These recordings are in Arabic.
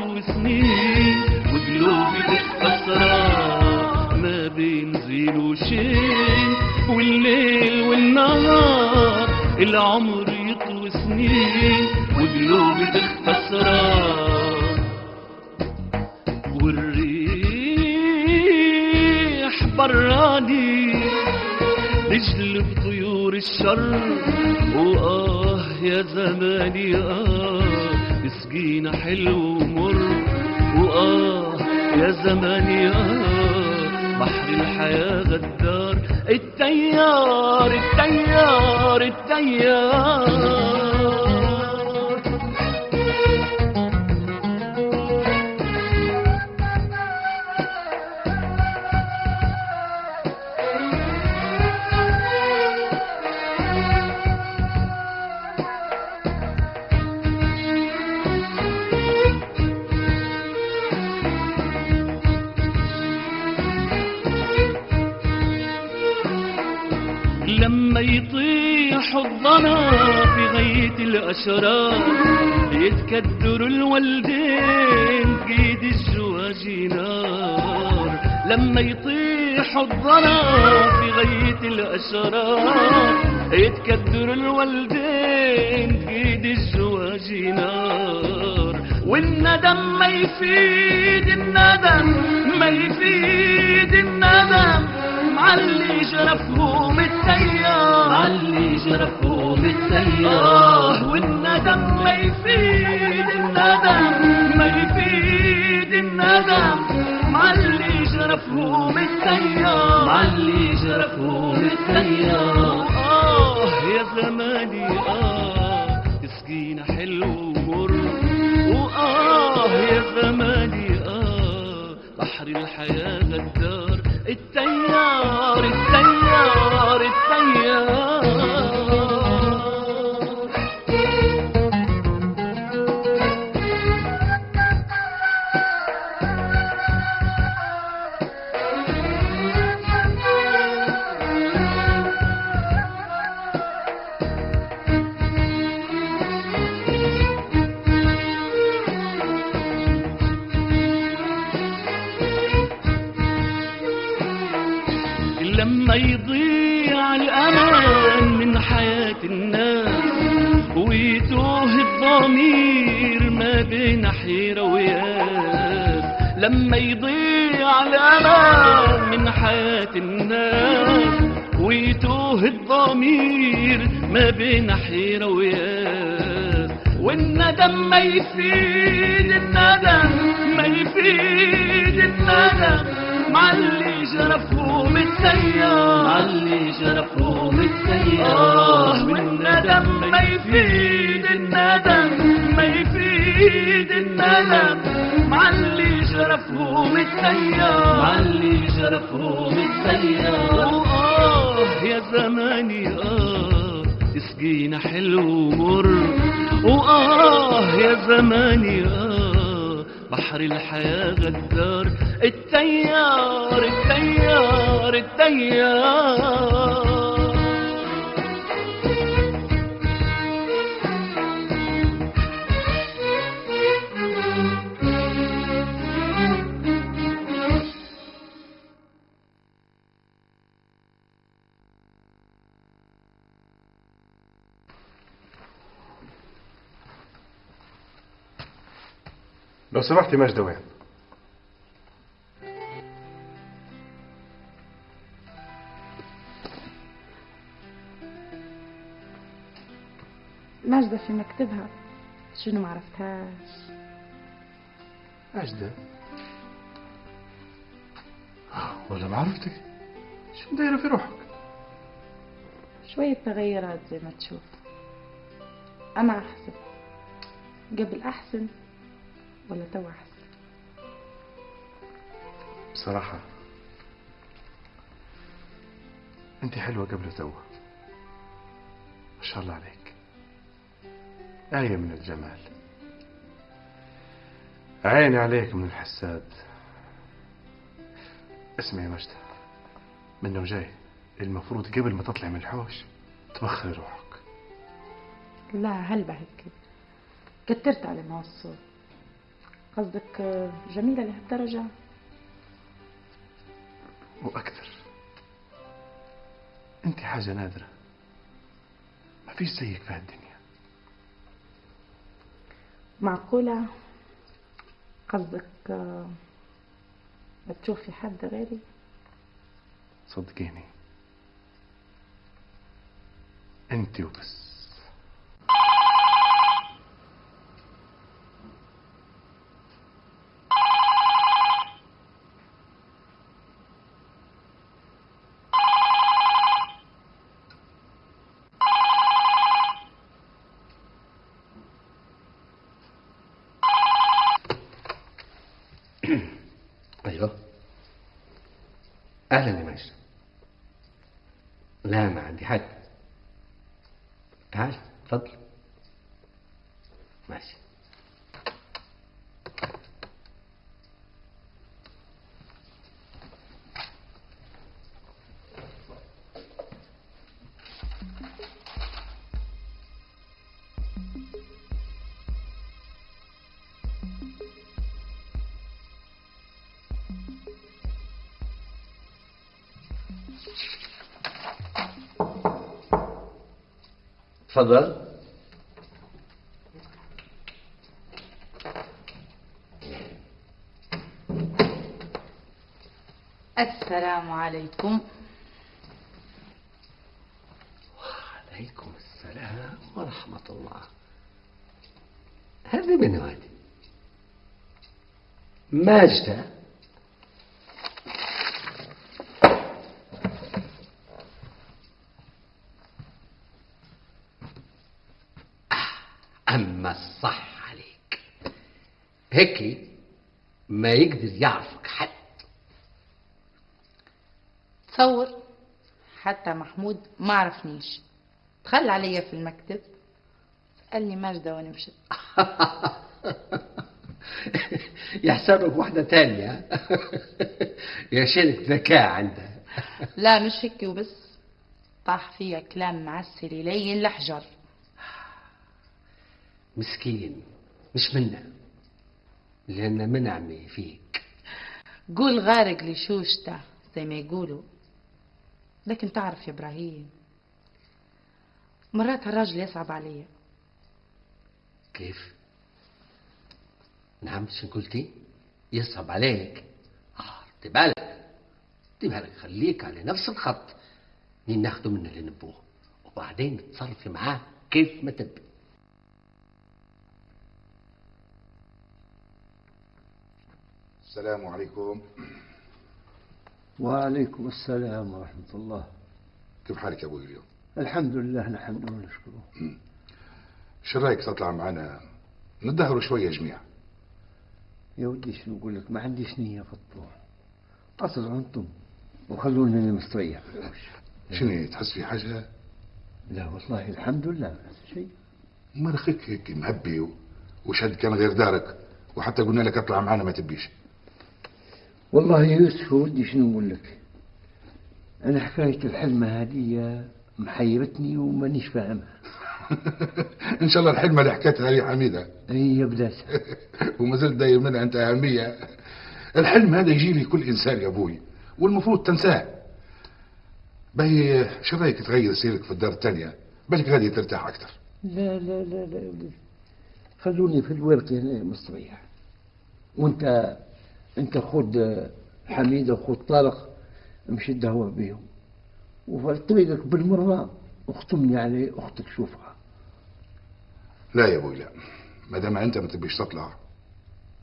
يطوي سنين وقلوبي تتكسر ما بين زين وشين، والليل والنهار العمر يطوي سنين وقلوبي تتكسر، والريح براني تجلب طيور الشر، وآه يا زماني مسكينة حلو ومر، وآه يا زماني بحر الحياة غدار، التيار التيار التيار. لما يطيح الضنا في غاية الأشرار يتكدروا الولدين بإيد الزواج نار، لما يطيح الضنا في غاية الأشرار يتكدروا الولدين بإيد الزواج نار، والندم ما يفيد الندم ما يفيد الندم معلي جرفهم التيار، معلي جرفهم التيار، والندم ما يفيد الندم ما يفيد الندم معلي جرفهم التيار، معلي جرفهم التيار. يا زماني مسكينة حلو ومر، يا زماني بحر الحياة غدار، التيار التيار التيار. لما يضيع الأمان من حياة الناس ويتوه الضمير ما بين حيرة وياس، لما يضيع الأمان من حياة الناس ويتوه الضمير ما بين حيرة وياس، والندم ما يفيد الندم ما يفيد الندم معلي جرفهم التيار، معلي جرفهم التيار، والندم ما يفيد الندم ما يفيد الندم معلي جرفهم التيار، معلي جرفهم التيار. يا زماني مسكينة حلو ومر، يا زماني بحر الحياة غدار، التيار التيار التيار. لو سمحتي ماجدة وين؟ ماجدة في مكتبها. شنو معرفتهاش؟ ماجدة؟ ولا معرفتك؟ شو دايرة في روحك؟ شوية تغيرات زي ما تشوف. أنا أحسن قبل أحسن ولا تو أحسن؟ بصراحة أنت حلوة قبل تو، ما شاء الله عليك، آية من الجمال، عيني عليك من الحساد. اسمعي يا مجدة، منه جاي المفروض قبل ما تطلعي من الحوش تبخري روحك. لا هلبة هيك كترت على ما الصوت. قصدك جميلة لهالدرجة؟ وأكثر. أنت حاجة نادرة، ما فيش زيك في هالدنيا. معقولة؟ قصدك ما تشوفي حد غيري؟ صدقيني أنت وبس. ايوه، اهلا يا ماجد. لا، ما عندي حد. تعال تفضل. ماشي. تفضل. السلام عليكم. وعليكم السلام ورحمة الله. هذه من هذه ماجدة. أما الصح عليك، هيك ما يقدر يعرفك حد. تصور حتى محمود ما عرفنيش، دخل عليا في المكتب قال لي ماجدة وانا مشيت. يحسبك واحدة تانية. يا شرك ذكاء عندها. لا مش هيك وبس، طاح فيا كلام معسل يلين لحجر. مسكين، مش منا، لأن منعمي فيك. قول غارق لشوشته زي ما يقولوا. لكن تعرف يا إبراهيم، مرات الراجل يصعب عليا. كيف؟ نعم، شو قلتي؟ يصعب عليك؟ دي بالك خليك على نفس الخط اللي ناخده من اللي نبوه، وبعدين تصرفي معاه كيف ما تبي. السلام عليكم. وعليكم السلام ورحمة الله. كيف حالك يا أبوي اليوم؟ الحمد لله نحمده ونشكره. شو رأيك تطلع معنا نتدهروا شوية جميع؟ يا ودي شنو نقول لك، ما عنديش نية في الطلوع. أصل أنتم وخلوني أنا مستريح. شنو تحس في حاجة؟ لا والله الحمد لله ما في شيء. مرخيك هيك مهبي وشد كان غير دارك، وحتى قلنا لك اطلع معنا ما تبيش. والله يا يوسف ودي شنو نقول لك، أنا حكاية الحلمة هذه محيرتني ومانيش فاهمها. ان شاء الله الحلمة اللي حكيتها هي حميدة. هي بداتها. وما زلت داير منها انت اهمية. الحلم هذا يجي لي كل انسان يا ابوي، والمفروض تنساه. باهي شو رايك تغير سيرك في الدار الثانية، بالك غادي ترتاح اكثر. لا لا لا لا لا. خلوني في الورق هنا مستريح. وانت خد حميدة وخد طارق، امشي الدهور بيهم، وفي طريقك بالمرة اختمني على اختك شوفها. لا يا ابوي لا، ما دام انت ما تبيش تطلع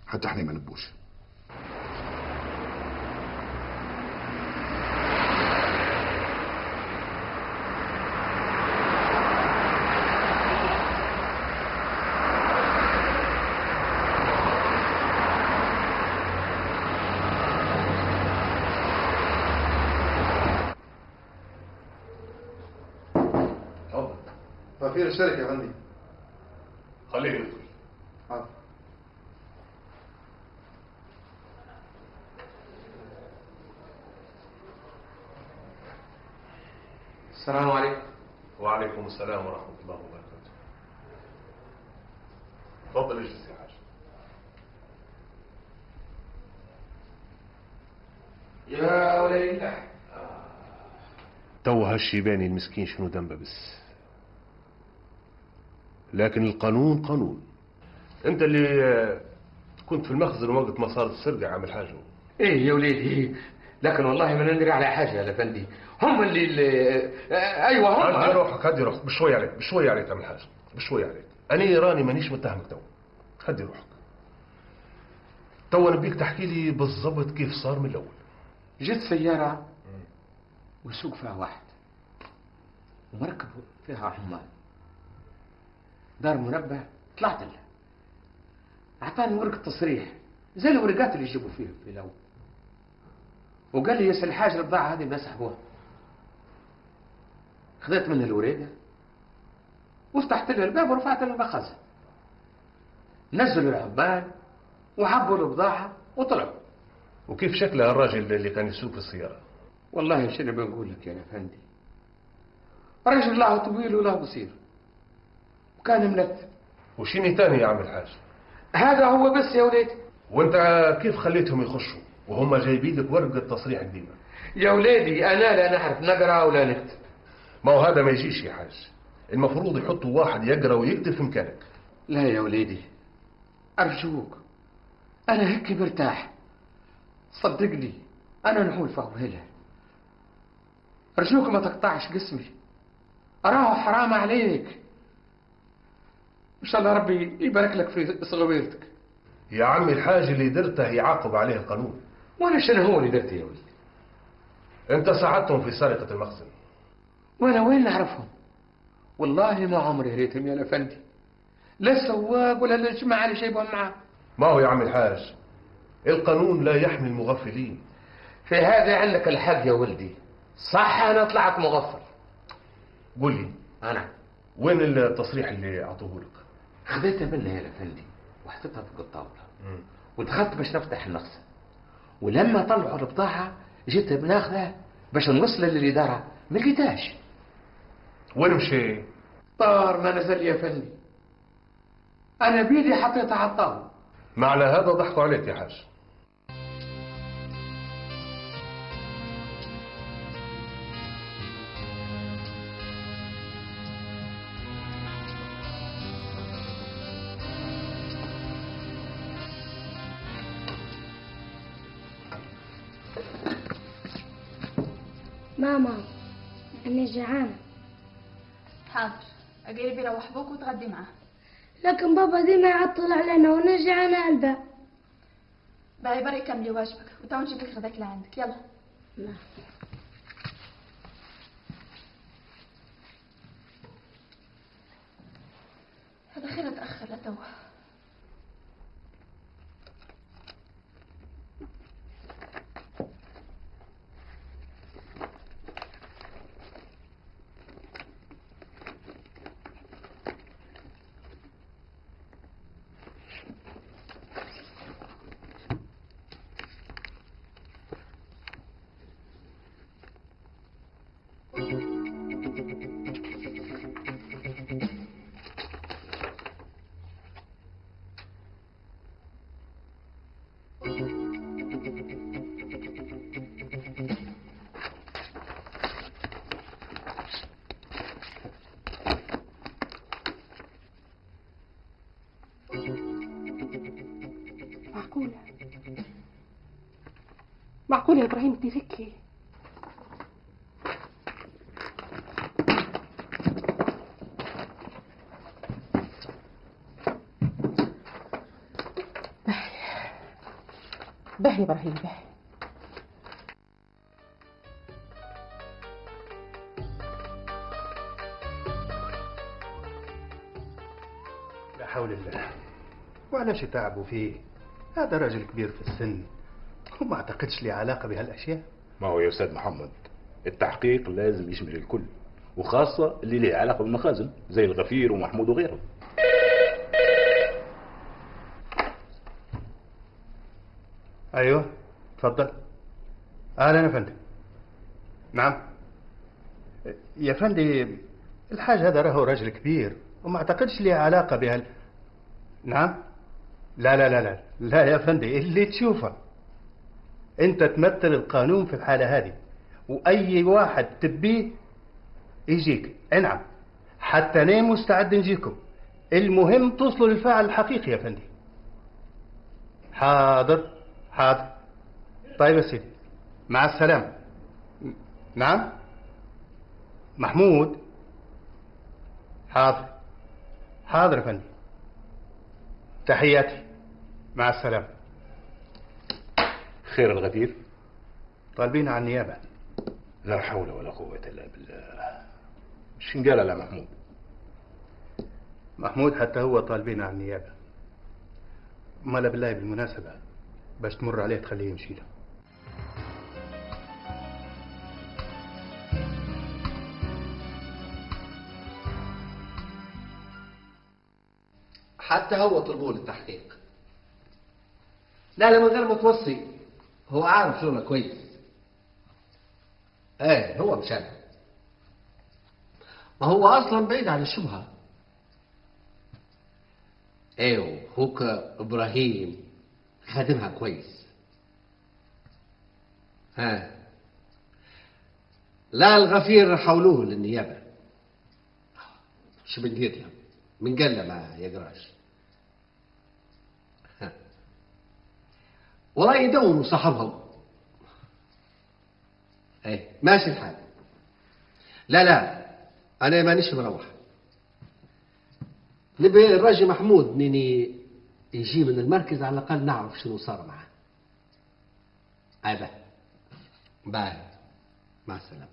حتى احنا ما نبوش. ففير الشركة يا فندم. خليه يدخل. حاضر. السلام عليكم. وعليكم السلام ورحمة الله وبركاته. تفضل اجلس يا حاج. يا وليلى. تو هالشيباني المسكين شنو ذنبه بس، لكن القانون قانون. انت اللي كنت في المخزن وقت ما صارت السرقه عامل حاجه. ايه يا وليدي، لكن والله ما ندري على حاجه يا افندي. هم اللي ايوه هم. هدي روحك هدي روحك، بشوي عليك بشوي عليك تعمل حاجه، بشوي عليك. انا راني مانيش متهمك تو. هدي روحك. تو نبيك تحكي لي بالضبط كيف صار من الاول. جت سياره وسوق فيها واحد ومركب فيها عمال، دار منبه، طلعت له اعطاني ورقه تصريح زي الورقات اللي يجيبوا فيها في الاول، وقال لي يسأل حاجه البضاعه هذه ما سحبوها. خذيت منه الورقه وفتحت له الباب ورفعت له المخزن، نزلوا العمال وعبوا البضاعه وطلعوا. وكيف شكله الراجل اللي كان يسوق في السياره؟ والله شنو بنقول لك يا افندي، رجل له طويل وله قصير وكان ملف. وشيني تاني يعمل حاجه؟ هذا هو بس يا وليدي. وانت كيف خليتهم يخشوا وهم جايبين لك ورقه تصريح قديمه؟ يا وليدي انا لا نعرف نقرا ولا نكتب. ما هو هذا ما يجيش يا حاج، المفروض يحطوا واحد يقرا ويكتب في مكانك. لا يا وليدي ارجوك، انا هيك مرتاح، صدقني انا نحول فوهله. ارجوك ما تقطعش قسمي، اراه حرام عليك. ان شاء الله ربي يبارك لك في صغيرتك. يا عمي الحاج اللي درته يعاقب عليه القانون. وانا شنو هو اللي درته يا ولدي؟ انت ساعدتهم في سرقه المخزن. وانا وين نعرفهم؟ والله ما عمري ريتهم يا الافندي، لا السواق ولا الجماعه اللي جايبهم معاه. ما هو يا عمي الحاج، القانون لا يحمي المغفلين. في هذا عندك الحق يا ولدي، صح انا طلعت مغفل. قول لي انا وين التصريح اللي اعطوه لك؟ خذيتها منه يا الافندي وحطيتها فوق الطاوله ودخلت باش نفتح المخزن، ولما طلعوا البضاعه جيت بناخذها باش نوصلها للاداره ما لقيتهاش. وين مشي؟ طار ما نزل يا فندي، انا بيدي حطيتها على الطاوله. معنى هذا ضحكوا عليك يا حاج. ماما أنا جعانة. حاضر، قريبي روح بوك وتغدي معاه. لكن بابا ديما يعطل علينا وانا جعانة قلبه. باي بري كملي واجبك وتو نجيب لك غداك لعندك. يلا. لا. هذا خير تأخر لتو. معقولة يا إبراهيم دير هيك؟ باهي يا إبراهيم باهي. لا حول الله، وعلاش تعبوا فيه؟ هذا راجل كبير في السن وما اعتقدش لي علاقة بهالأشياء. ما هو يا أستاذ محمد، التحقيق لازم يشمل الكل، وخاصة اللي له علاقة بالمخازن زي الغفير ومحمود وغيرهم. أيوه تفضل. أهلا يا فندم. نعم يا فندم، الحاج هذا راهو راجل كبير وما اعتقدش لي علاقة نعم. لا لا لا لا لا يا فندم، اللي تشوفه انت تمثل القانون في الحالة هذه، واي واحد تبيه يجيك. نعم، حتى انا مستعد نجيكم، المهم توصلوا للفاعل الحقيقي يا فندي. حاضر حاضر. طيب يا سيدي، مع السلامة. نعم محمود. حاضر حاضر يا فندم، تحياتي، مع السلامة. خير الغفير؟ طالبين عن النيابة. لا حول ولا قوة إلا بالله. شن قال على محمود؟ محمود حتى هو طالبين عن النيابة. مالا بالله بالمناسبة باش تمر عليه تخليه يمشي له. حتى هو طلبوه للتحقيق. لا من غير ما توصي، هو عارف شغله كويس. ايه هو مش انا، ما هو اصلا بعيد عن الشبهه. ايوه هوك ابراهيم خادمها كويس. لا الغفير حولوه للنيابه. شو بندير له؟ من قال له ما يقراش. والله يدوموا صاحبهم. ايه ماشي الحال. لا انا مانيش مروح. نبي الراجل محمود نيني يجي من المركز على الاقل نعرف شنو صار معاه. باي مع السلامه.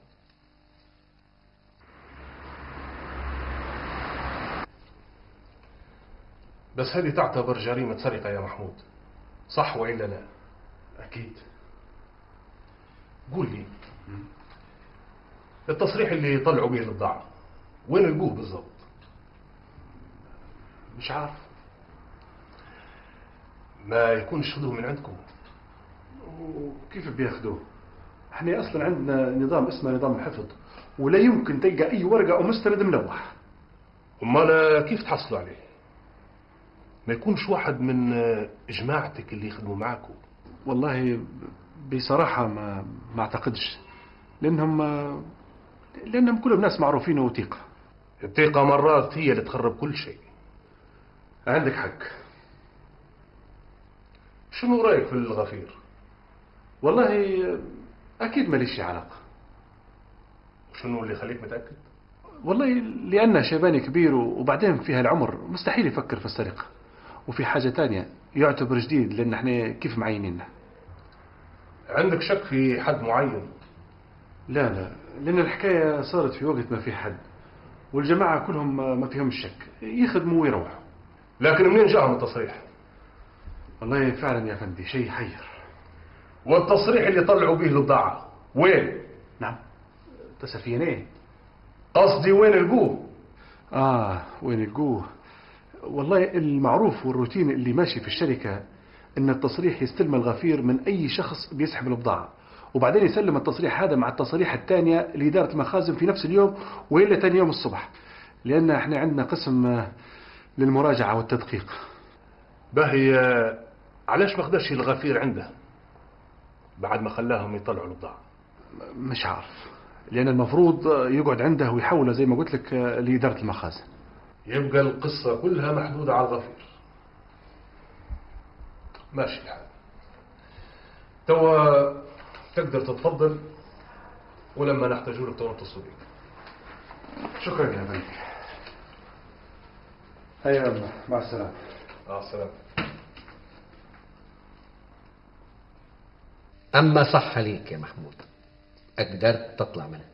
بس هذه تعتبر جريمة سرقة يا محمود، صح وإلا لا؟ أكيد. قول لي التصريح اللي طلعوا به البضاعة وين لقوه بالضبط؟ مش عارف. ما يكونش خذوه من عندكم؟ وكيف بياخذوه؟ احنا اصلا عندنا نظام اسمه نظام الحفظ، ولا يمكن تلقى اي ورقه او مستند ملوح. امال كيف تحصلوا عليه؟ ما يكونش واحد من جماعتك اللي يخدموا معاكم؟ والله بصراحه ما اعتقدش، لانهم كلهم ناس معروفين وثيقه. الثقه مرات هي اللي تخرب كل شيء. عندك حق. شنو رايك في الغفير؟ والله اكيد ماليش علاقه. شنو اللي يخليك متاكد؟ والله لانه شيباني كبير، وبعدين في هالعمر مستحيل يفكر في السرقه، وفي حاجه تانية يعتبر جديد لان احنا كيف معينينه. عندك شك في حد معين؟ لا لان الحكايه صارت في وقت ما في حد، والجماعه كلهم ما فيهم شك، يخدموا ويروحوا. لكن منين جاهم التصريح؟ والله فعلا يا فندي شيء يحير. والتصريح اللي طلعوا به البضاعة وين؟ نعم تسأل فيا ايه؟ قصدي وين لقوه؟ وين لقوه؟ والله المعروف والروتين اللي ماشي في الشركة ان التصريح يستلم الغفير من اي شخص بيسحب البضاعة، وبعدين يسلم التصريح هذا مع التصريح الثانية لإدارة المخازن في نفس اليوم وإلا ثاني يوم الصبح، لأن احنا عندنا قسم للمراجعة والتدقيق. باهي علاش ما خداش الغفير عنده بعد ما خلاهم يطلعوا البضاعة؟ مش عارف، لأن المفروض يقعد عنده ويحوله زي ما قلت لك لإدارة المخازن. يبقى القصة كلها محدودة على الغفير. ماشي الحال. توا تقدر تتفضل، ولما نحتاجوا لك توا نتصل بك. شكرا يا بني. هيا الله، مع السلامة. مع السلامة. أما صح عليك يا محمود، قدرت تطلع منها.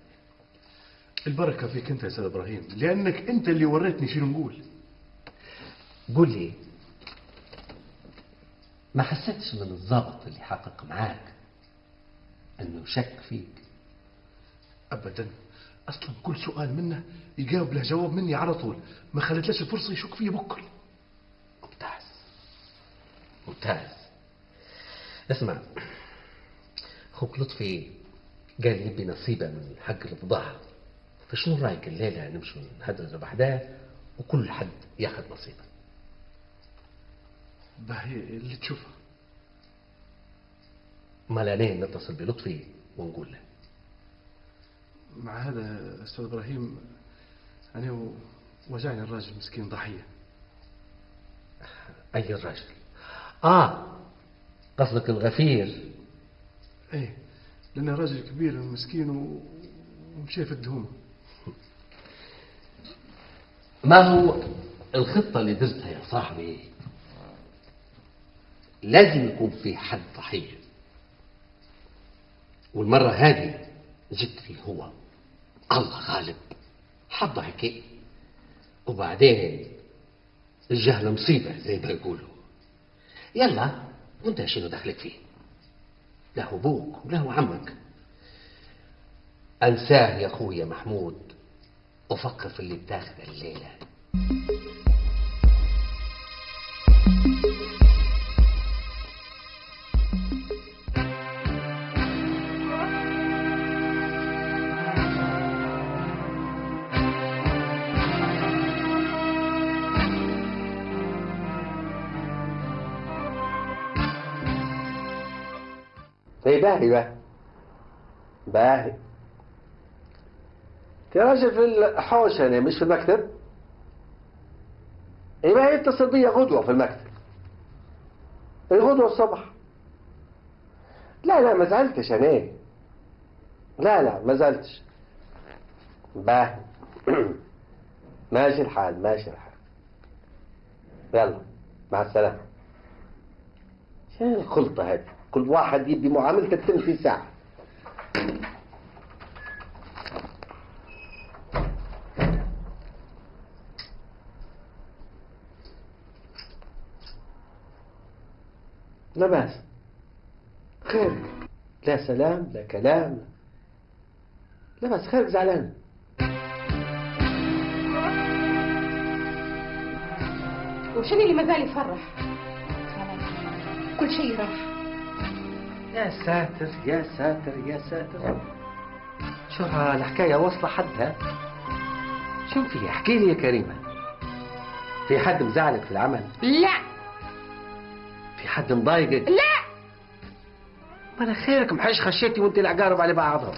البركة فيك أنت يا سيد إبراهيم، لأنك أنت اللي وريتني شنو نقول. قول لي، ما حسيتش من الضابط اللي حقق معاك أنه شك فيك؟ أبدا، أصلا كل سؤال منه يجاوب له جواب مني على طول، ما خلتلش فرصة يشك فيه بكل. ممتاز. اسمع، أخوك لطفي قال يبي نصيبه من حق البضاعة، فشنو رأيك الليلة نمشوا نهدروا بحداه وكل حد ياخذ نصيبه؟ باهي اللي تشوفه. ملانين نتصل بلطفي ونقول له. مع هذا أستاذ إبراهيم أنا وجعني الراجل مسكين ضحية. أي الراجل؟ قصدك الغفير. إيه، لأنه راجل كبير ومسكين ومشي في الدهومة. ما هو الخطة اللي درتها يا صاحبي؟ لازم يكون في حد ضحية، والمرة هذه جبت فيه هو. الله غالب، حظه هيك. وبعدين الجهل مصيبة زي ما يقولوا. يلا، وانت شنو دخلك فيه؟ لا هو ابوك ولا هو عمك. انساه يا اخويا محمود، وفكر في اللي بتاخذ الليلة. باهي باهي. يا راجل في الحوش هنا مش في المكتب. ايه ما يتصل بيا غدوة في المكتب، الغدوة الصبح. لا ما زعلتش انا، لا ما زعلتش. باهي. ماشي الحال. يلا مع السلامة. شنو الخلطة هذه؟ كل واحد يبي معاملته تتم في ساعة. لا بأس، خيرك. لا سلام لا كلام. لا بأس، خيرك زعلان. وشنو اللي مازال يفرح؟ كل شيء راح. يا ساتر يا ساتر يا ساتر، شو هالحكاية واصلة حدها؟ شو في؟ احكي لي يا كريمة، في حد مزعلك في العمل؟ لا. في حد مضايقك؟ لا. ما انا خيرك محيش خشيتي وانت العقارب على بعضهم.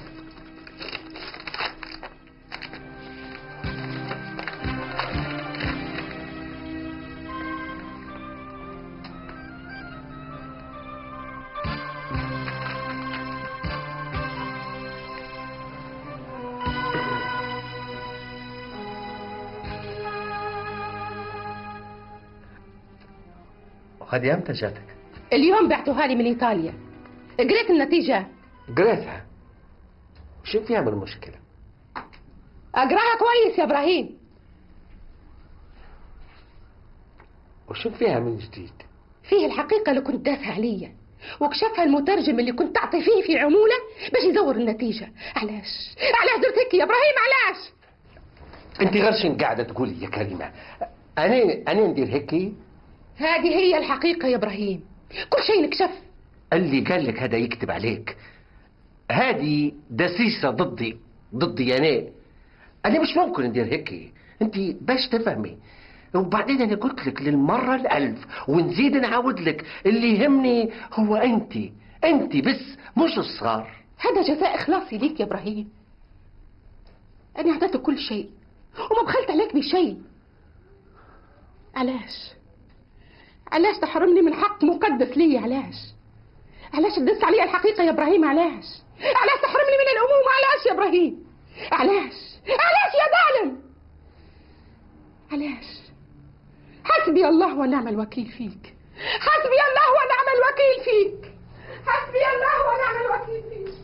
وهذه امتى جاتك؟ اليوم بعتوها لي من ايطاليا. قريت النتيجة. قريتها؟ شو فيها من المشكلة؟ اقراها كويس يا ابراهيم. وشو فيها من جديد؟ فيه الحقيقة اللي كنت داسها عليا، وكشفها المترجم اللي كنت تعطي فيه في عمولة باش يزور النتيجة. علاش درت هيك يا ابراهيم؟ علاش؟ انت غير قاعدة تقولي يا كريمة انا ندير هيك؟ هذه هي الحقيقة يا ابراهيم، كل شيء نكشف. اللي قال لك هذا يكتب عليك. هذه دسيسة ضدي انا مش ممكن ندير هيك. انت باش تفهمي. وبعدين انا قلت لك للمرة الألف ونزيد نعاود لك، اللي يهمني هو انت بس، مش الصغار. هذا جزاء اخلاصي ليك يا ابراهيم. انا اعطيتك كل شيء وما بخلت عليك بشيء. علاش تحرمني من حق مقدس لي؟ علاش تدس علي الحقيقة يا ابراهيم؟ علاش تحرمني من الأمومة؟ علاش يا ابراهيم؟ علاش يا ظالم؟ علاش؟ حسبي الله ونعم الوكيل فيك. حسبي الله ونعم الوكيل فيك. حسبي الله ونعم الوكيل فيك.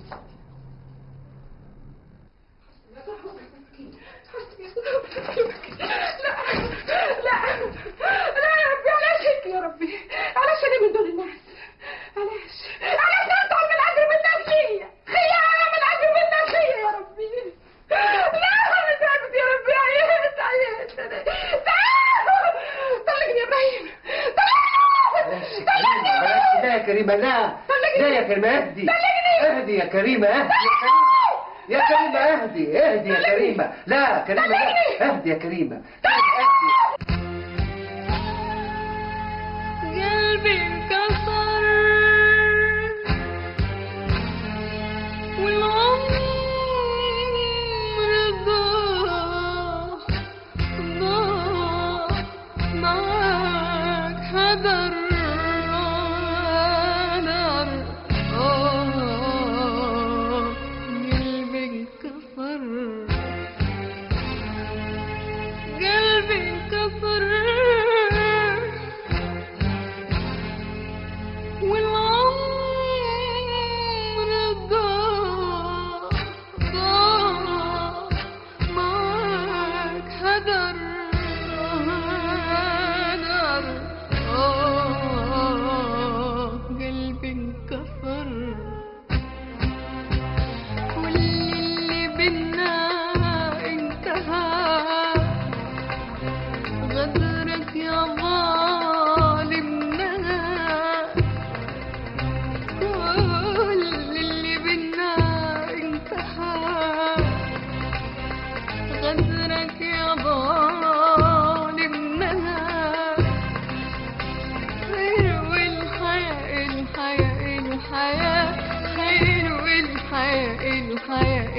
لا يا ربي، علاش هيك يا ربي؟ علاش انا من دون الناس؟ علاش نطلع من العقرب النفسية؟ خيانة من العقرب النفسية يا ربي. لا تعبت يا ربي، عييت انا. طلقني يا ابراهيم، طلقني. لا يا كريمة، لا يا كريمة، اهدي يا كريمة، يا كريمة اهدي يا كريمة. لا كريمة، لا اهدي يا كريمة. قلبي انكسر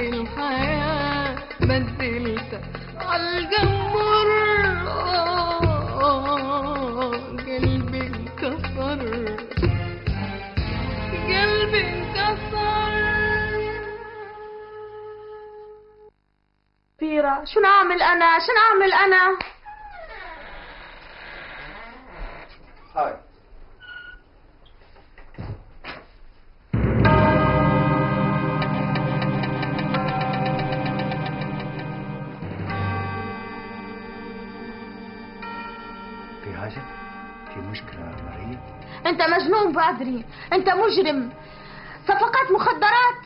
الحياة بدلت عالجمر، قلبي انكسر، قلبي انكسر. فيرا شو نعمل أنا؟ شو نعمل أنا؟ هاي في حاجة؟ في مشكلة مريم؟ أنت مجنون بدري، أنت مجرم، صفقات مخدرات،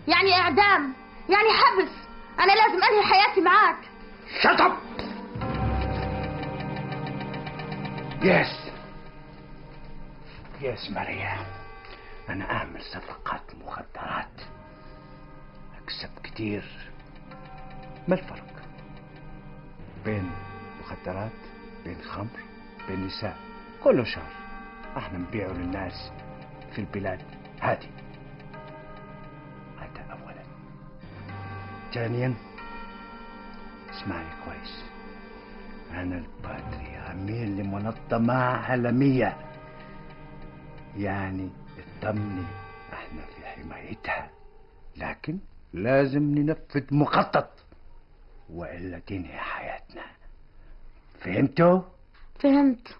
يعني إعدام، يعني حبس. أنا لازم أنهي حياتي معاك. Shut up! يس ماريا، أنا أعمل صفقات مخدرات أكسب كتير. ما الفرق بين مخدرات، بين خمر، بين نساء؟ كله شر. احنا نبيعه للناس في البلاد هذه. هذا أولا. ثانيا اسمعني كويس، أنا البادري عميل لمنظمة عالمية، يعني اطمني احنا في حمايتها، لكن لازم ننفذ مخطط وإلا تنهي حياتنا. فهمتوا؟ فهمت.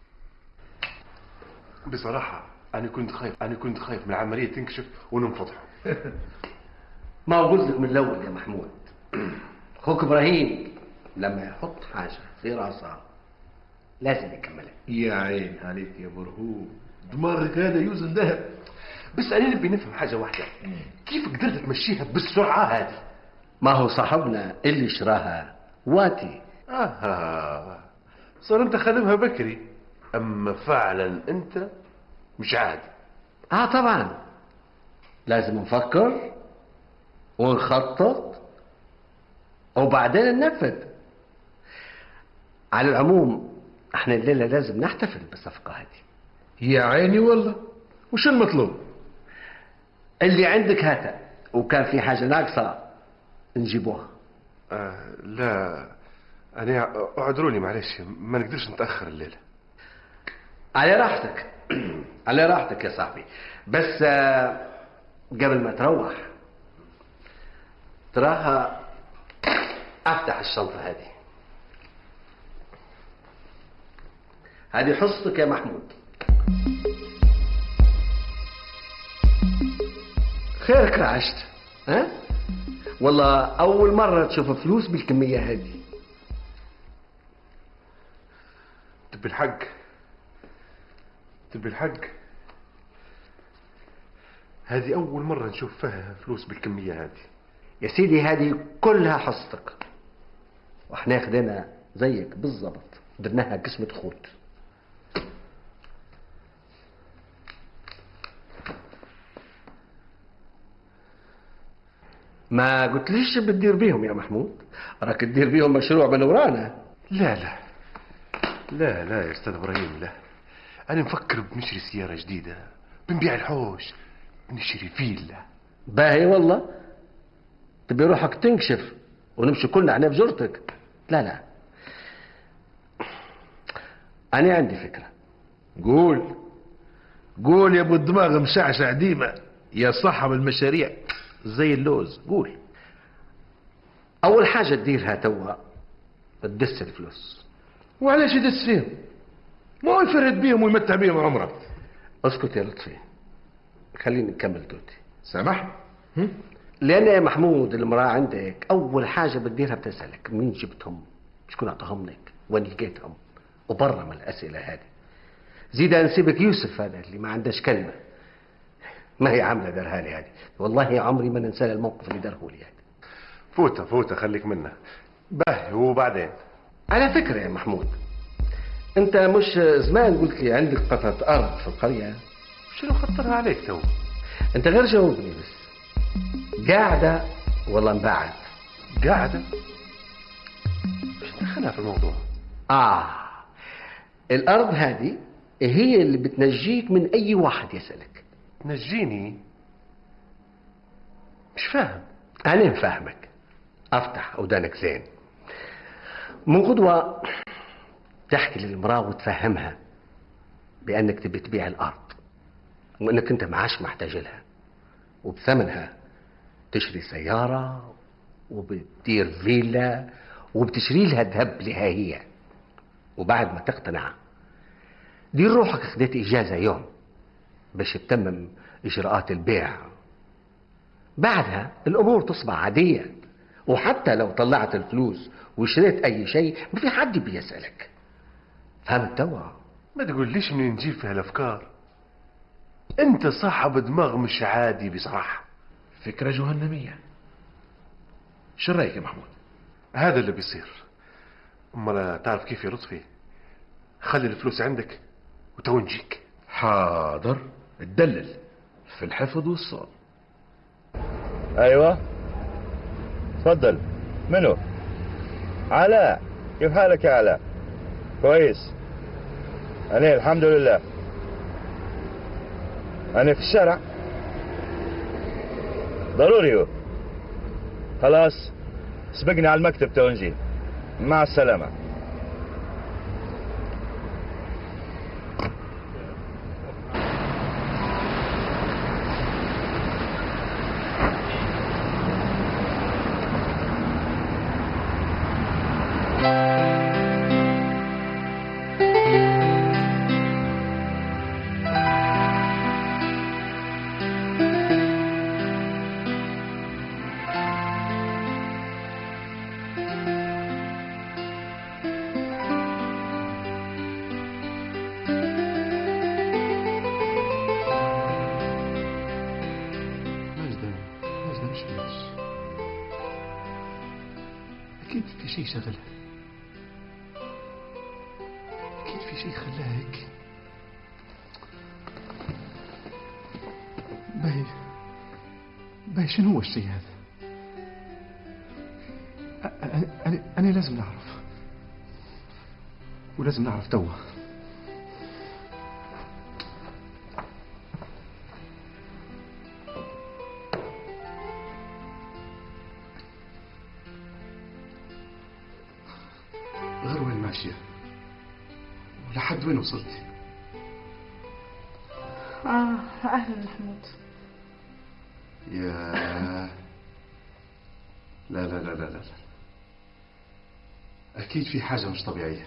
بصراحة أنا كنت خايف من العملية تنكشف وننفضحوا. ما هو قلت لك من الأول يا محمود، أخوك إبراهيم لما يحط حاجة في راسه لازم يكملها. يا عين عليك يا برهوم، دماغك هذا يوزن ذهب. بس أنا نبي نفهم حاجة واحدة، كيف قدرت تمشيها بالسرعة هذه؟ ما هو صاحبنا اللي شراها واتي. صار أنت خادمها بكري، أما فعلا أنت مش عادي. طبعا لازم نفكر ونخطط وبعدين ننفذ. على العموم احنا الليلة لازم نحتفل بالصفقة هذه. يا عيني والله، وش المطلوب؟ اللي عندك هاته، وكان في حاجة ناقصة نجيبوها. لا أنا اعذروني معلش، ما نقدرش نتأخر الليلة. على راحتك على راحتك يا صاحبي، بس قبل ما تروح تراها افتح الشنطة هذه حصتك يا محمود. خيرك رعشت، ها؟ والله أول مرة تشوف فلوس بالكمية هذه. تبي الحق هذه أول مرة نشوف فيها فلوس بالكمية هذه. يا سيدي هذه كلها حصتك، واحنا خدنا زيك بالضبط، درناها قسمة خوت. ما قلتليش بتدير بيهم يا محمود؟ راك تدير بيهم مشروع من ورانا. لا يا أستاذ إبراهيم، لا. أنا مفكر بنشري سيارة جديدة، بنبيع الحوش، بنشري فيلا. باهي والله، تبي روحك تنكشف ونمشي كلنا على بجرتك. لا أنا عندي فكرة. قول يا ابو الدماغ مشعشع ديما، يا صاحب المشاريع زي اللوز. قول. أول حاجة تديرها توا تدس الفلوس. وعلاش يدس فيهم؟ ما هو يفرد بيهم ويمتع بيهم عمره. اسكت يا لطفي، خليني نكمل دوتي. سامح؟ لأن يا محمود المرأة عندك أول حاجة بتديرها بتسألك منين جبتهم؟ شكون أعطاهم لك؟ وين لقيتهم؟ وبرا من الأسئلة هذه. زيد نسيبك يوسف هذا اللي ما عندهش كلمة، ما هي عاملة دارها لي هذه، والله عمري ما ننسى الموقف اللي داره لي هذا. فوتة خليك منها. باهي وبعدين؟ على فكرة يا محمود، أنت مش زمان قلت لي عندك قطعة أرض في القرية؟ شنو خطرها عليك تو؟ أنت غير جاوبني بس، قاعدة ولا انباعت؟ قاعدة؟ مش دخلها في الموضوع؟ الأرض هذه هي اللي بتنجيك من أي واحد يسألك. تنجيني؟ مش فاهم. أنا مفهمك. افتح ودانك زين. من غدوة تحكي للمرأة وتفهمها بأنك تبي تبيع الأرض وأنك أنت معاش محتاج لها، وبثمنها تشتري سيارة وبتدير فيلا وبتشري لها ذهب لها هي. وبعد ما تقتنع دير روحك خديت إجازة يوم باش تتمم إجراءات البيع. بعدها الأمور تصبح عادية، وحتى لو طلعت الفلوس وشريت أي شيء ما في حد بيسألك. فهمت توا؟ ما تقوليش منين نجيب فيها الأفكار. أنت صاحب دماغ مش عادي بصراحة. فكرة جهنمية. شو رأيك يا محمود؟ هذا اللي بيصير. أما تعرف كيف يا لطفي؟ خلي الفلوس عندك وتو نجيك. حاضر، تدلل في الحفظ والصون. ايوه تفضل. منو؟ علاء. كيف حالك يا علاء؟ كويس. انا الحمد لله. انا في الشارع. ضروري هو. خلاص سبقني على المكتب تو نجي. مع السلامة. أكيد في شيء شغلها، أكيد في شيء خلاها هيك. باي شنو هو الشيء هذا؟ أنا لازم نعرف، ولازم نعرف توا. غير وين ماشية؟ ولحد وين وصلتي؟ أهلا محمود. يا لا لا لا لا لا، أكيد في حاجة مش طبيعية.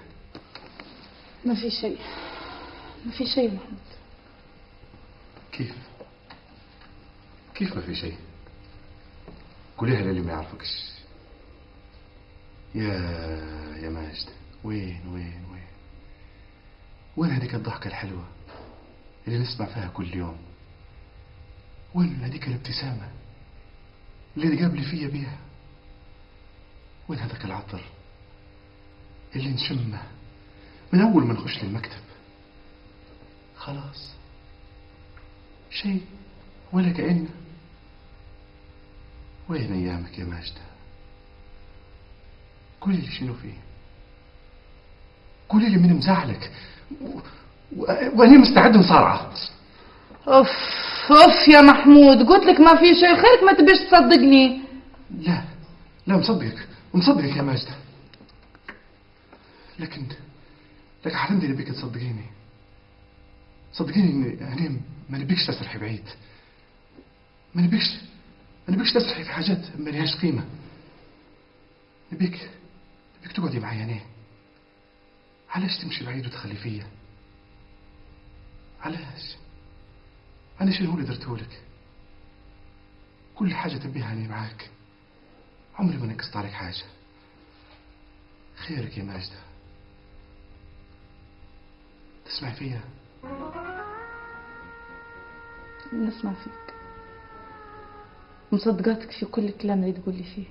ما في شيء، ما في شيء محمود. كيف ما في شيء؟ قوليها للي ما يعرفكش. يا ماجد، وين هذيك الضحكة الحلوة اللي نسمع فيها كل يوم؟ وين هذيك الابتسامة اللي تقابلي فيا بيها؟ وين هذاك العطر اللي نشمه من أول ما نخش للمكتب؟ خلاص شيء ولا كأنه. وين أيامك يا ماجدة؟ قولي لي شنو فيه، قولي لي من مزعلك وأنا مستعد نصارعه. أوف يا محمود، قلت لك ما في شيء، خيرك ما تبيش تصدقني. لا مصدقك يا ماجدة، لكن عندي نبيك تصدقيني. صدقيني إني أنا ما نبيكش تسرحي بعيد، ما نبيكش تسرحي في حاجات ما لهاش قيمة. نبيك تقعدي معي أنا. علاش تمشي بعيد وتخلي فيا؟ علاش؟ أنا شنو اللي درتهولك؟ كل حاجة تبيها أنا معاك، عمري ما نقصت عليك حاجة. خيرك يا ماجدة، تسمع فيا؟ نسمع فيك، مصدقاتك في كل الكلام اللي تقولي فيه.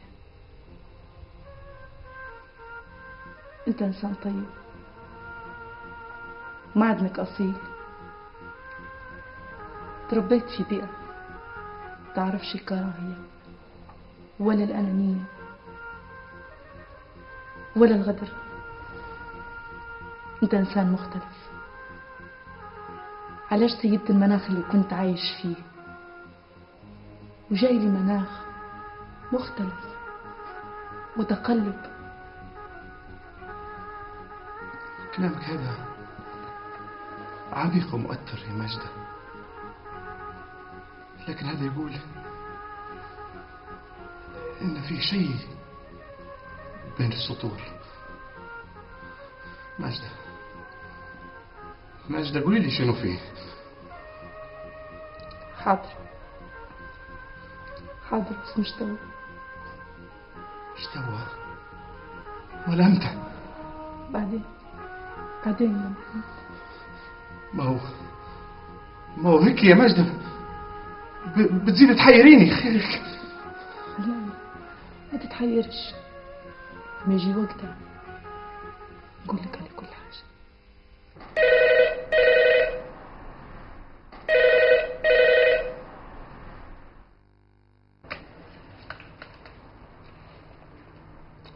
انت انسان طيب، معدنك اصيل، تربيت في بيئة تعرفش الكراهية ولا الأنانية ولا الغدر. انت انسان مختلف. علاش سيبت المناخ اللي كنت عايش فيه وجاي لي مناخ مختلف؟ وتقلب. كلامك هذا عميق ومؤثر يا ماجدة، لكن هذا يقول إن في شيء بين السطور. ماجدة قولي لي شنو فيه. حاضر بس مش توا. ولا امتى؟ بعدين يا محمود. ما هو هيك يا ماجدة بتزيد تحيريني. خيرك. لا ما تتحيرش، ما يجي وقتها نقول لك على كل حاجة.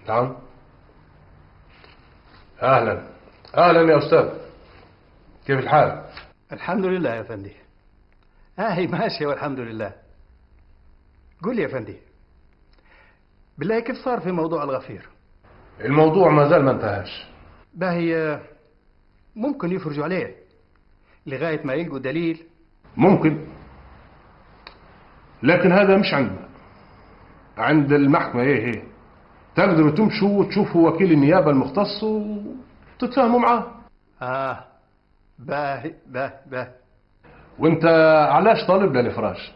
نعم. أهلا يا أستاذ، كيف الحال؟ الحمد لله يا فندي. هي ماشية والحمد لله. قول لي يا فندي، بالله كيف صار في موضوع الغفير؟ الموضوع ما زال ما انتهاش. باهي ممكن يفرجوا عليه لغاية ما يلقوا دليل؟ ممكن، لكن هذا مش عندنا، عند المحكمة. هي تقدروا تمشوا وتشوفوا وكيل النيابة المختص وتتفاهموا معاه. باهي. وانت علاش طالب للإفراج؟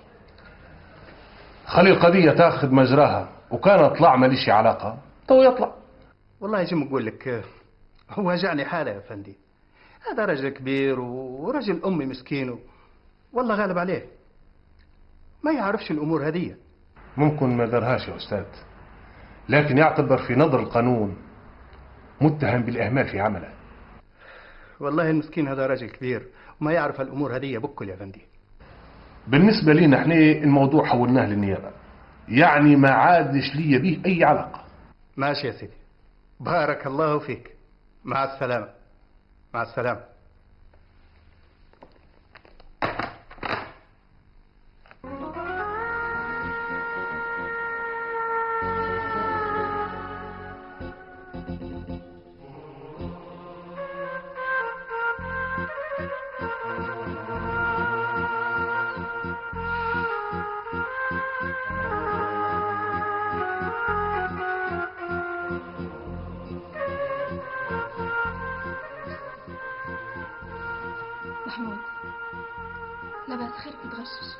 خلي القضية تاخذ مجراها، وكان طلع ماليش علاقة تو يطلع. والله يجي اقول لك، هو جاني حالة يا فندي. هذا رجل كبير ورجل أمي مسكين، والله غالب عليه ما يعرفش الأمور هذه. ممكن ما درهاش يا أستاذ، لكن يعتبر في نظر القانون متهم بالإهمال في عمله. والله المسكين هذا رجل كبير وما يعرف الأمور هذه بكل يا فندي. بالنسبة لنا احنا الموضوع حولناه للنيابة، يعني ما عادش لي به أي علاقة. ماشي يا سيدي، بارك الله فيك. مع السلامة. مع السلامة. محمود، لا بأس، خيرك متغشش.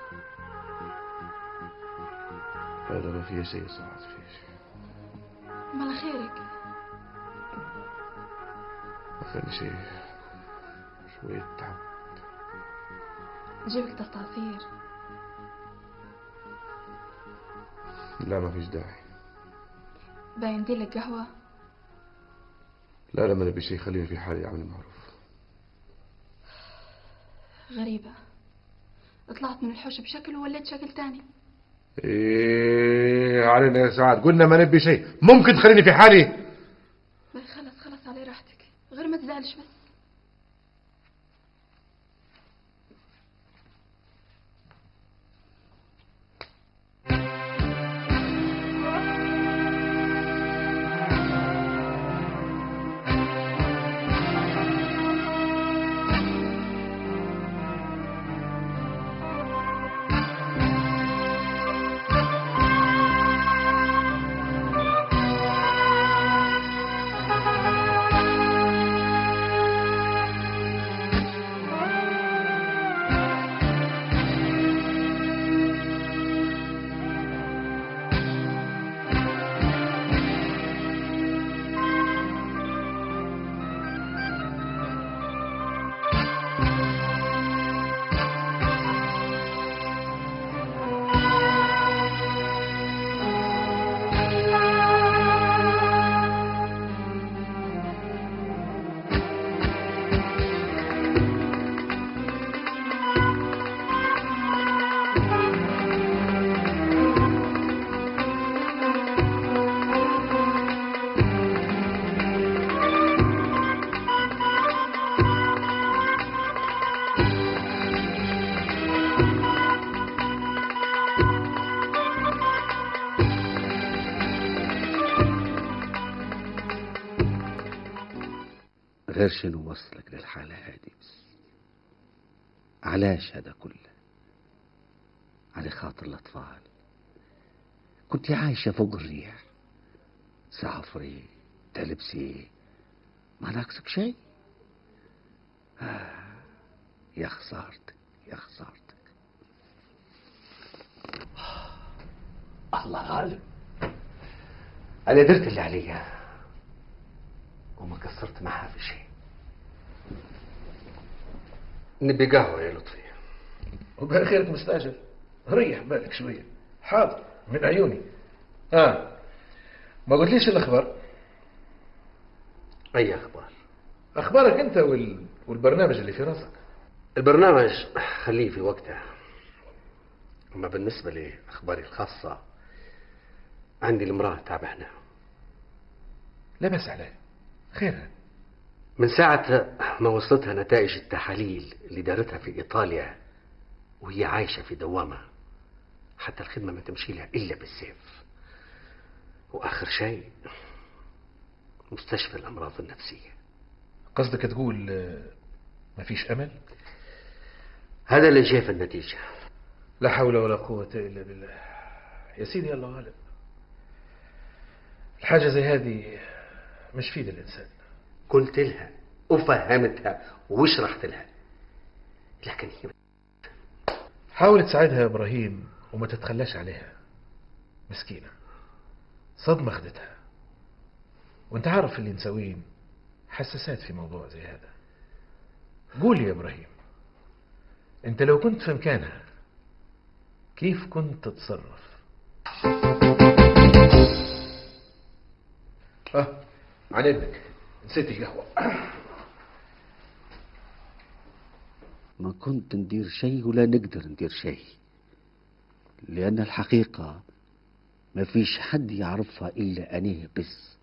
هذا ما فيه شيء صراحة، فيه شيء. مال خيرك؟ أخذ شيء شوية تعب. جيبك تستعصير. لا ما فيش داعي. باين ديلك قهوة؟ لا ما نبي شيء، خلينا في حالي، عمل معروف. غريبة، طلعت من الحوش بشكل ووليت شكل تاني. ايه علينا يا سعاد، قلنا ما نبي شيء، ممكن تخليني في حالي؟ خلص علي راحتك، غير ما تزعلش بس. غير شنو وصلك للحالة هذه بس؟ علاش هذا كله؟ على خاطر الأطفال. كنت عايشة فوق الريح، سافري تلبسي، ما ناقصك شيء. يا خسارتك يا خسارتك. الله غالب، أنا درت اللي عليا وما قصرت معها في شيء. نبي قهوة يا لطفي. وبخيرك مستعجل، ريح بالك شوية. حاضر من عيوني. ما قلتليش الأخبار؟ أي أخبار؟ أخبارك أنت والبرنامج اللي في راسك. البرنامج خليه في وقته، أما بالنسبة لأخباري الخاصة عندي المرأة تابعنا. لا بأس عليه، خير. من ساعة ما وصلتها نتائج التحاليل اللي دارتها في إيطاليا وهي عايشة في دوامة، حتى الخدمة ما تمشي لها إلا بالسيف. وآخر شيء مستشفى الأمراض النفسية. قصدك تقول ما فيش أمل؟ هذا اللي شايف النتيجة. لا حول ولا قوة إلا بالله. يا سيدي الله غالب، الحاجة زي هذه مش في ايد الإنسان. قلت لها وفهمتها وشرحت لها، لكن هي حاول تساعدها يا إبراهيم وما تتخلاش عليها، مسكينة صدمة خدتها، وانت عارف اللي نسويه حساسات في موضوع زي هذا. قول لي يا إبراهيم، انت لو كنت في مكانها كيف كنت تتصرف؟ عن يدك، نسيت القهوة. ما كنت ندير شيء ولا نقدر ندير شيء، لأن الحقيقة ما فيش حد يعرفها إلا أنا بس.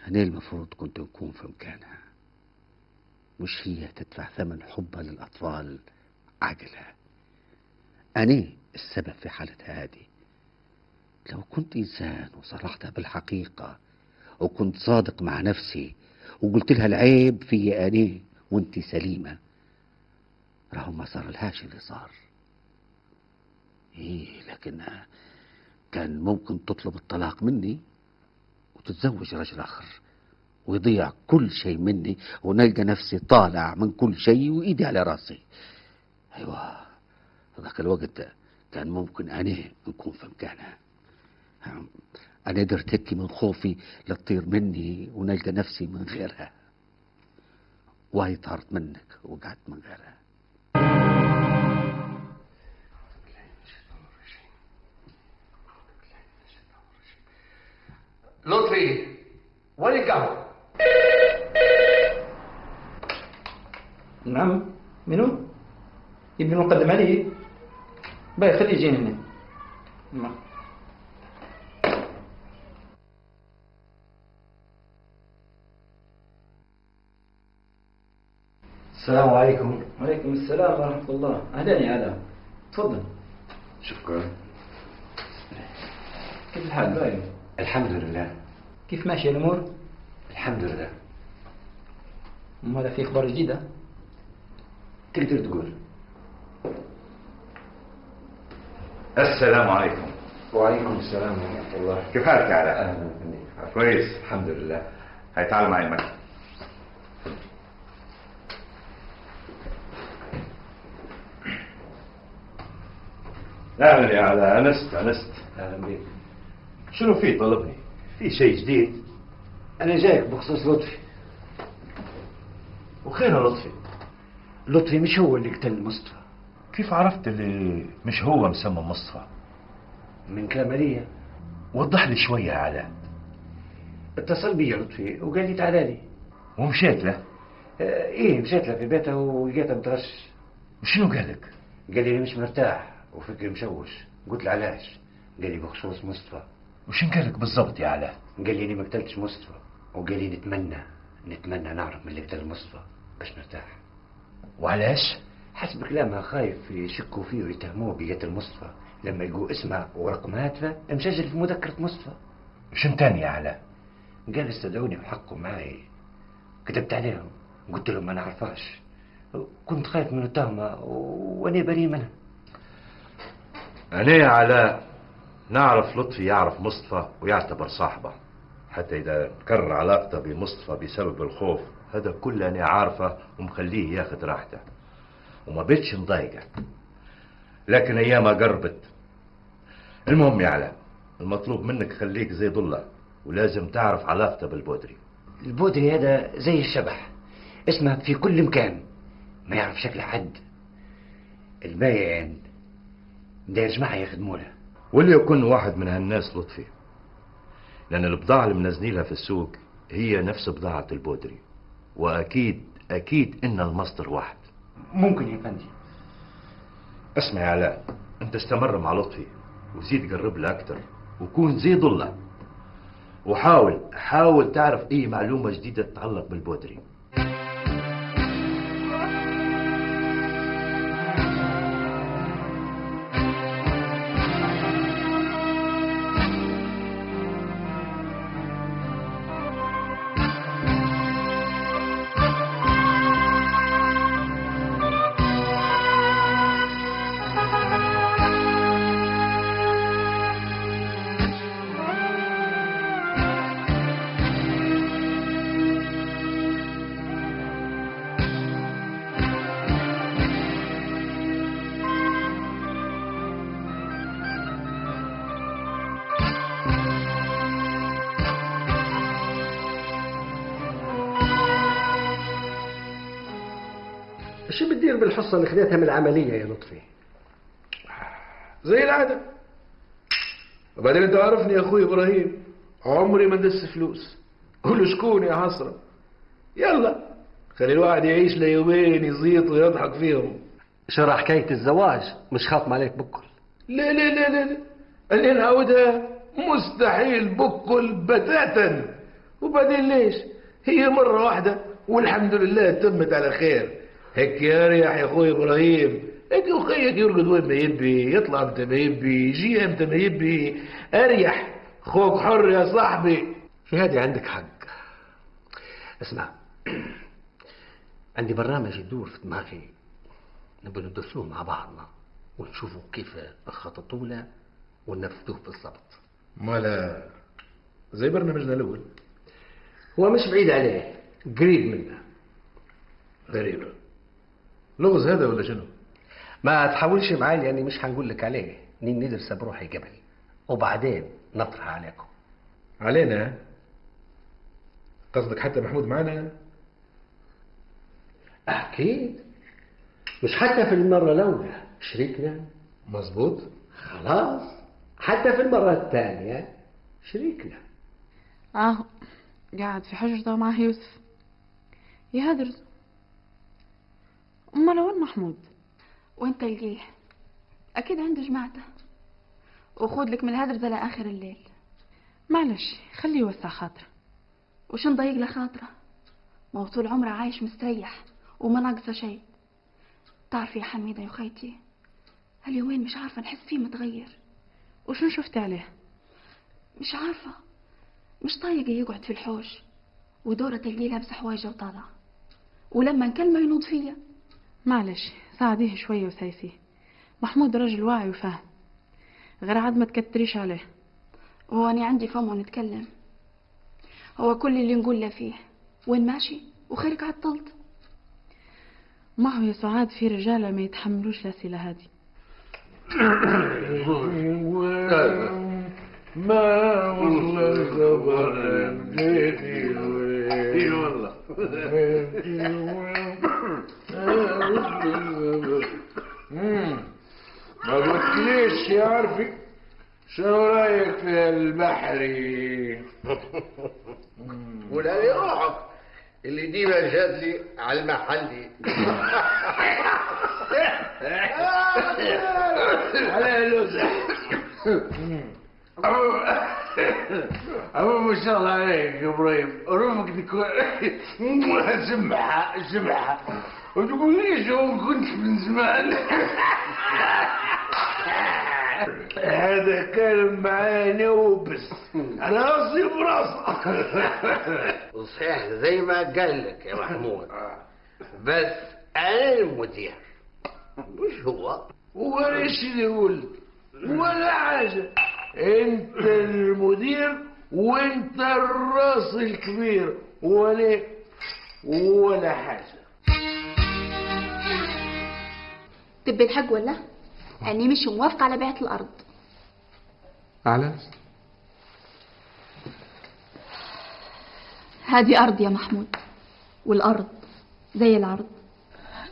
أنا المفروض كنت نكون في مكانها، مش هي تدفع ثمن حبها للأطفال عقلها. أنا السبب في حالتها هذه. لو كنت إنسان وصرحتها بالحقيقة وكنت صادق مع نفسي وقلت لها العيب في أنا وانت سليمة، راهو ما صار لهاش اللي صار. لكن كان ممكن تطلب الطلاق مني وتتزوج رجل آخر ويضيع كل شيء مني، ونلقى نفسي طالع من كل شيء وإيدي على راسي. أيوة، ذاك الوقت كان ممكن أنا نكون في مكانها. أنا قدرت هيك من خوفي لتطير مني ونلقى نفسي من غيرها، وهي طارت منك وقعدت من غيرها. لطفي، وين القهوة؟ نعم، منو؟ يبي المقدم علي؟ باي خليه يجيني هنا. نعم. السلام عليكم. وعليكم السلام ورحمة الله. أهلا يا هلا، تفضل. شكرا. كيف الحال باي؟ الحمد لله. كيف ماشية الأمور؟ الحمد لله. ماذا في أخبار جديدة؟ تقدر تقول. السلام عليكم. وعليكم السلام ورحمة الله. كيف حالك يا علاء؟ أهلا بك. كويس الحمد لله. هاي تعال معي المكتب. اهلا يا علاء، انست. اهلا بك. شنو في طلبني؟ في شيء جديد؟ أنا جايك بخصوص لطفي. وخير لطفي؟ لطفي مش هو اللي قتل مصطفى. كيف عرفت اللي مش هو مسمى مصطفى؟ من كاملية. وضح لي شوية يا علاء. اتصل بي لطفي وقال لي تعال لي. ومشيت له؟ ايه مشيت له في بيته ولقيته مترشش. وشنو قال لك؟ قال لي مش مرتاح وفكر مشوش. قلت له علاش؟ قال لي بخصوص مصطفى. وشن قال لك بالضبط يا علاء؟ قال لي اني ما قتلتش مصطفى، وقال لي نتمنى نعرف من اللي قتل مصطفى باش نرتاح. وعلاش؟ حسب كلامها خايف يشكوا فيه ويتهموه بقتل مصطفى لما يلقوا اسمه ورقم هاتفه مسجل في مذكرة مصطفى. وشن تاني يا علاء؟ قال استدعوني بحقه معي كتبت عليهم قلت لهم ما نعرفهاش، كنت خايف من التهمة وأنا بريء منها. أنا يا علاء نعرف لطفي يعرف مصطفى ويعتبر صاحبه، حتى إذا تكرر علاقته بمصطفى بسبب الخوف هذا كله أنا عارفه ومخليه ياخد راحته وما بيتش مضايقه، لكن أيامها قربت. المهم يا علاء المطلوب منك خليك زي ضله ولازم تعرف علاقته بالبودري. البودري هذا زي الشبح، اسمه في كل مكان، ما يعرف شكل حد. الباين داير جماعة يخدمونه، واللي يكون واحد من هالناس لطفي، لأن البضاعة اللي منزلينها في السوق هي نفس بضاعة البودري، وأكيد أكيد إن المصدر واحد. ممكن يا فندم. اسمع يا علاء، أنت استمر مع لطفي وزيد قرب له أكتر وكون زي ضله، وحاول تعرف أي معلومة جديدة تتعلق بالبودري. شو بتدير بالحصة اللي خذيتها من العملية يا لطفي؟ زي العادة. وبعدين انت عارفني يا اخوي ابراهيم، عمري ما ندس فلوس. قول شكون يا حسرة. يلا خلي الواحد يعيش ليومين يزيط ويضحك فيهم. شرح حكاية الزواج مش خاطم عليك بكل. لا لا لا لا لا، اللي نعودها مستحيل بكل بتاتا. وبعدين ليش؟ هي مرة واحدة والحمد لله تمت على خير. هيك يريح يا اخوي ابراهيم، هيك اخيك يرقد وين ما يبي، يطلع متى ما يبي، يجي امتى ما يبي، اريح. خوك حر يا صاحبي. في هذه عندك حق. اسمع، عندي برنامج يدور في دماغي نبي ندرسوه مع بعضنا ونشوفوا كيف نخططوا له وننفذوه بالضبط. مالا زي برنامجنا الاول. هو مش بعيد عليه، قريب منه. غريب. لغز هذا ولا شنو؟ ما تحاولش معاي لاني مش هنقول لك عليه، ندرسه بروحي قبل وبعدين نطرح عليكم. علينا؟ قصدك حتى محمود معنا؟ اكيد، مش حتى في المرة الأولى شريكنا. مظبوط. خلاص حتى في المرة الثانية شريكنا. قاعد في حجرته مع يوسف يهدرز. امال وين محمود؟ وانت تلقيه اكيد عنده جماعته، وخذ لك من الهدرزه لاخر الليل. معلش خليه يوسع خاطره. وش نضيق له خاطره؟ ما هو طول عمره عايش مستريح وما ناقصه شيء. تعرفي يا حميده يا خيتي، هاليومين مش عارفه نحس فيه متغير. وشو شفتي عليه؟ مش عارفه، مش طايقه يقعد في الحوش، ودوره تلقيه لابسه حوايجه وطالع، ولما نكلمه ينوض فيا. معلش ساعديه شويه وسايسيه. محمود رجل واعي وفاهم، غير عاد ما تكتريش عليه. هو أنا عندي فم ونتكلم، هو كل اللي نقول له فيه وين ماشي وخيرك عطلت. ما هو يا سعاد في رجاله ما يتحملوش الاسئله هذه. ما وصل خبر بيتي اي والله. ما قلتليش يا عرفي شو رايك في البحري؟ ولا لي روحك اللي ديما جات لي على المحلي. على اللوزة. أبو ما شاء الله عليك يا إبراهيم، روحك تكون سمحة سمحة، وتقول لي شو كنت من زمان. هذا كان معاني وبس. انا راسي براسك. صحيح زي ما قال لك يا محمود، بس انا المدير مش هو. وليش اللي قلت ولا حاجه، انت المدير وانت الراس الكبير ولا حاجه. تبي الحق ولا؟ أني مش موافقة على بيعة الأرض. علاش؟ هذه أرض يا محمود، والأرض زي العرض.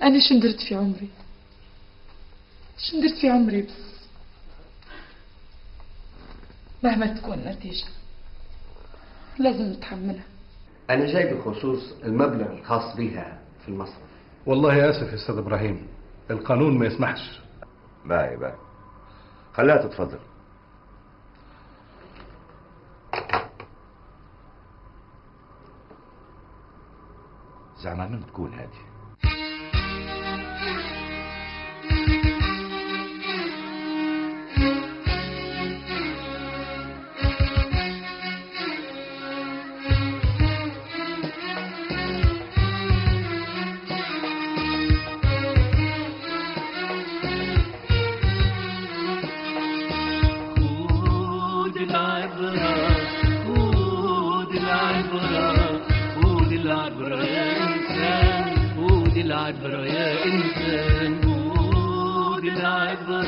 أنا شو ندرت في عمري؟ شو ندرت في عمري بس؟ مهما تكون النتيجة لازم نتحملها. أنا جاي بخصوص المبلغ الخاص بها في المصرف. والله آسف يا أستاذ إبراهيم، القانون ما يسمحش. باي خليها تتفضل. زعما من تكون هذه؟ العبرة يا إنسان، خود العبرة،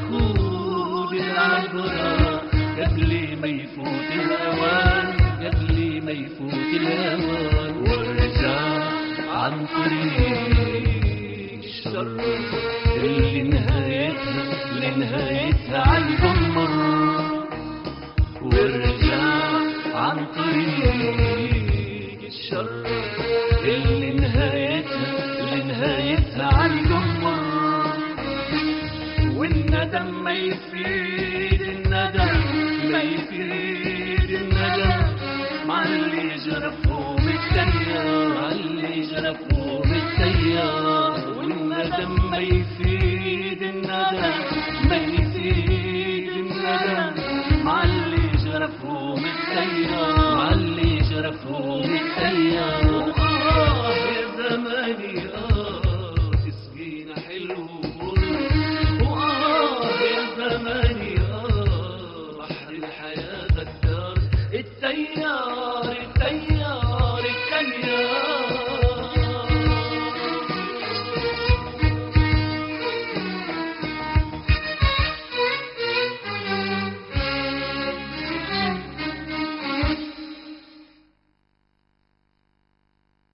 خود العبرة قبل ما يفوت الأوان، قبل ما يفوت الأوان، وارجع عن طريق الشر اللي نهايتها عالقمر، وارجع عن طريق الشر اللي نهايتها عالقمر، والندم ما يفيد، الندم ما يفيد، الندم مع اللي جرفهم التيار، مع اللي جرفهم التيار، والندم ما يفيد، الندم ما يفيد